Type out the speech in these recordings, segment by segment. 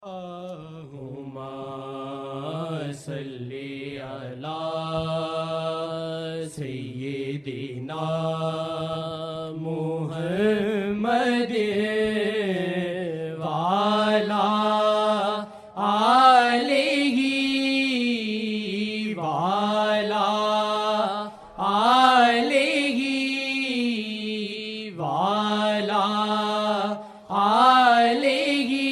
अल्लाहुम्मा सल्ली अला सय्यिदिना मुहम्मद वाला आलिही वाला आलिही वाला आलिही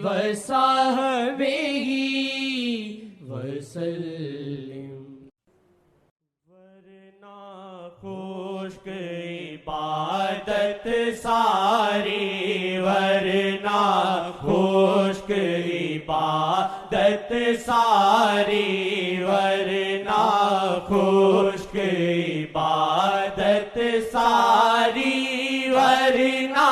वसहबिही वसल्लिम। वरना खुश्क इबादत सारी, वरना खुश्क इबादत सारी, वरना खुश्क इबादत सारी, वरना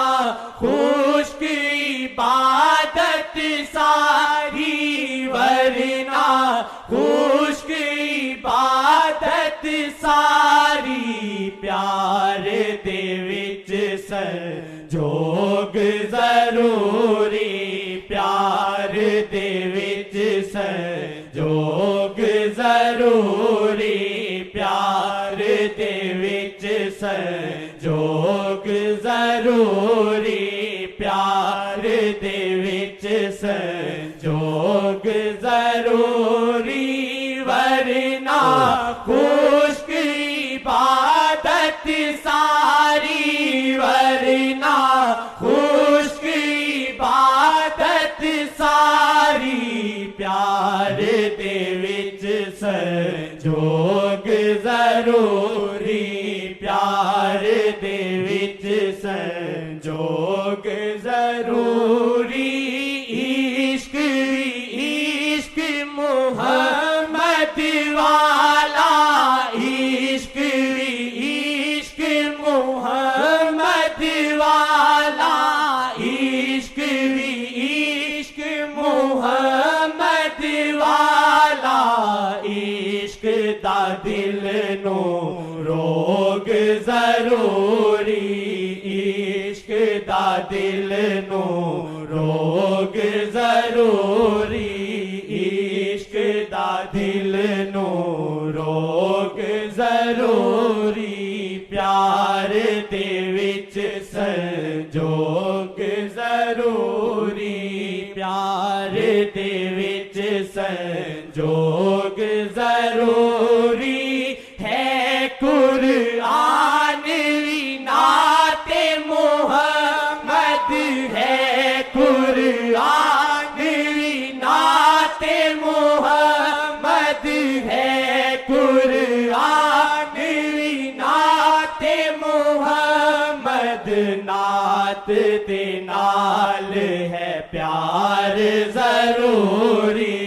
खुश्क इबादत सारी, वरना खुश्क इबादत सारी। प्यार दे विच संजोग जरूरी, प्यार दे विच संजोग जरूरी, प्यार दे विच संजोग जरूरी, प्यार दे विच संजोग जरूरी। वरना खुश्क इबादत सारी, वरना खुश्क इबादत सारी। प्यार दे विच संजोग जरूरी, प्यार दे विच संजोग जरूरी। इश्क इश्क मुहम्मद वाला, इश्क इश्क मुहम्मद वाला, इश्क इश्क मुहम्मद वाला। इश्क दा दिल नो रोग जरूरी, इश्क दा दिल नो रोग जरूरी, इश्क दा दिल नो रोग जरूरी। प्यार दे विच संजोग जरूरी, प्यार दे विच संजोग जरूरी। है कुरआन भी नाते मुहम्मद, है कुरआन भी नाते मुहम्मद, है कुरआन भी नाते मुहम्मद। नात दे नाल है प्यार जरूरी,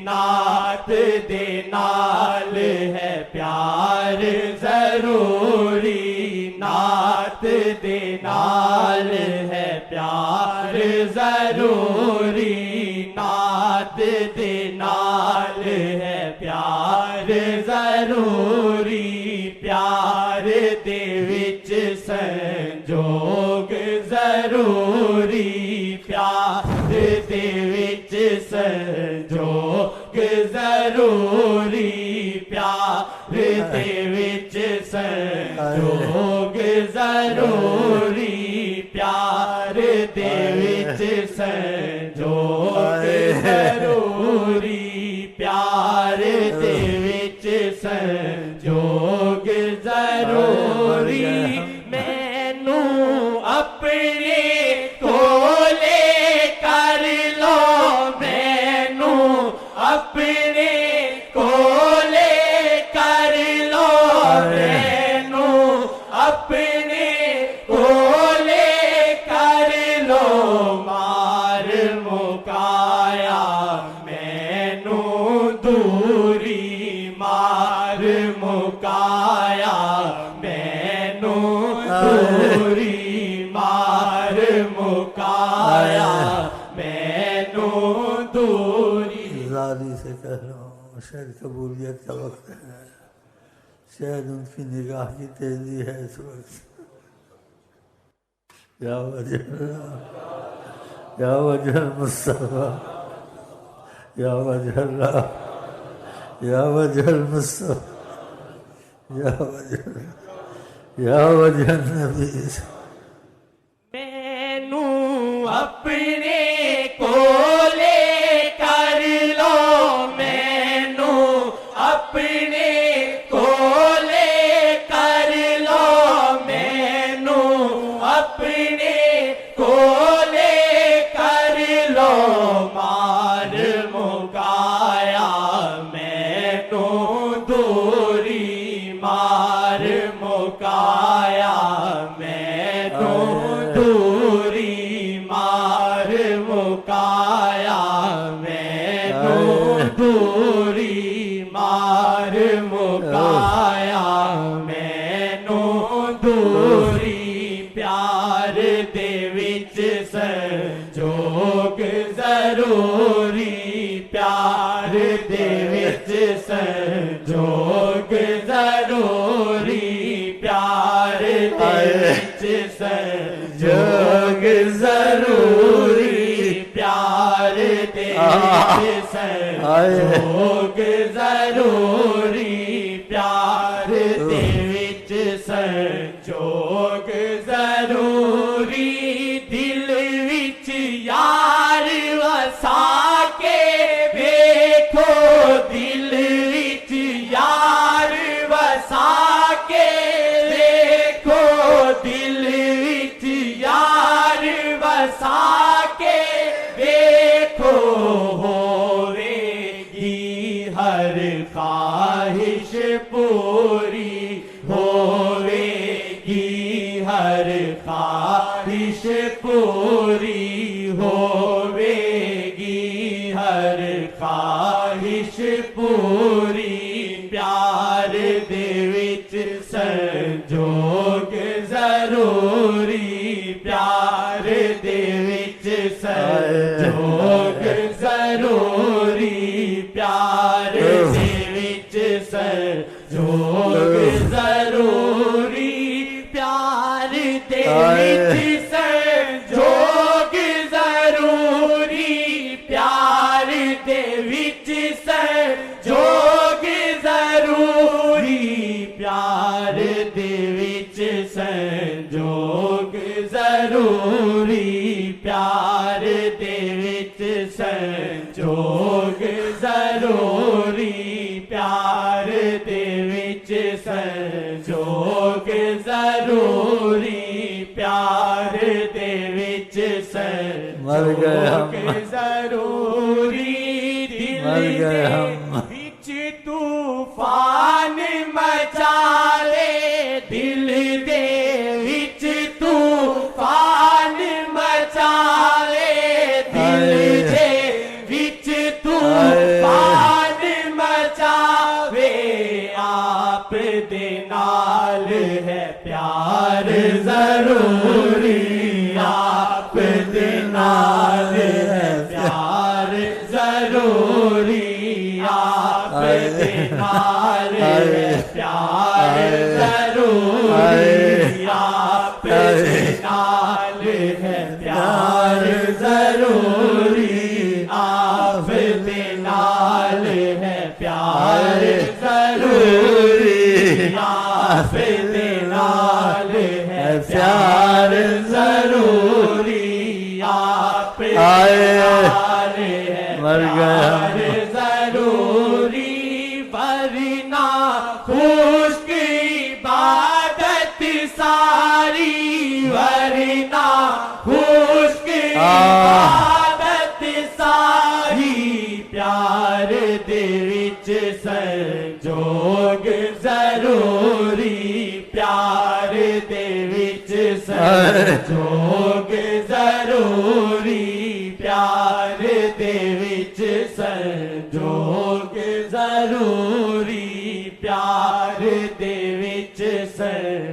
नात दे नाल है प्यार जरूरी, नात दे नाल है प्यार जरूरी, नात दे नाल है प्यार जरूरी। प्यार दे विच संजोग जरूरी, प्यार दे विच संजोग जरूरी, प्यार दे विच संजोग जरूरी, प्यार दे विच संजोग जरूरी, प्यार दे विच संजोग जरूरी। मैनू अपने कोले कर लो, मैनू अपने कोले कर लो, मैनू अपने कोले कर लो। मार मुकाया मैनू दूरी, मार मुकाया मैनू दूरी, मार मुकाया मैनू दूरी। ज़ारी से कह रहा हूँ, शायद कबूलियत का वक्त है, शायद उनकी निगाह की तेजी है इस वक्त। या वजह या वजह मुस्तफा या वजह अल्लाह या वजह मुस्तफा या वजह नबी। मैनू अपने कोले कर लो, मैनू अपने कोले कर लो, मैनू अपने कोले कर लो, मार मुकाया मैनू दूरी, मार मुकाया मैनू दूरी, मार मुकाया मैनू दूरी, मार मुकाया मैनू दूरी, प्यार दे विच संजोग जरूरी, प्यार दे विच संजोग जरूरी, प्यार दे विच संजोग जरूरी, प्यार दे विच संजोग जरूरी, प्यार दे विच संजोग जरूरी, दिल विच यार वसा के देखो, दिल विच यार वसा के देखो, दिल विच यार वसा के देखो, होवेगी हर ख्वाहिश पूरी, होवेगी हर ख्वाहिश पूरी, होवेगी हर ख्वाहिश पूरी, प्यार दे विच संजोग जरूरी, प्यार दे विच संजोग जरूरी, प्यार दे विच संजोग जरूरी, प्यार दे विच संजोग जरूरी, प्यार दे विच संजोग जरूरी, प्यार दे विच संजोग जरूरी, प्यार दे विच संजोग जरूरी, प्यार दे विच संजोग जरूरी, प्यार दे विच संजोग जरूरी, दिल दे विच तूफान मचा ले, दिल दे विच तूफान मचा ले, दिल दे विच तूफान मचावे, आप दे नाल है प्यार जरूरी, आप दे नाल है प्यार जरूरी, आप दे नाल है प्यार जरूरी, आप दे नाल है प्यार जरूरी, आप दे नाल है प्यार जरूरी, आप दे नाल है प्यार जरूरी, आप दे नाल है प्यार जरूरी, वरना खुश्क इबादत सारी, वरना खुश्क इबादत सारी, प्यार दे विच संजोग जरूरी, प्यार दे विच संजोग जरूरी, प्यार दे विच संजोग जरूरी, प्यार दे विच संजोग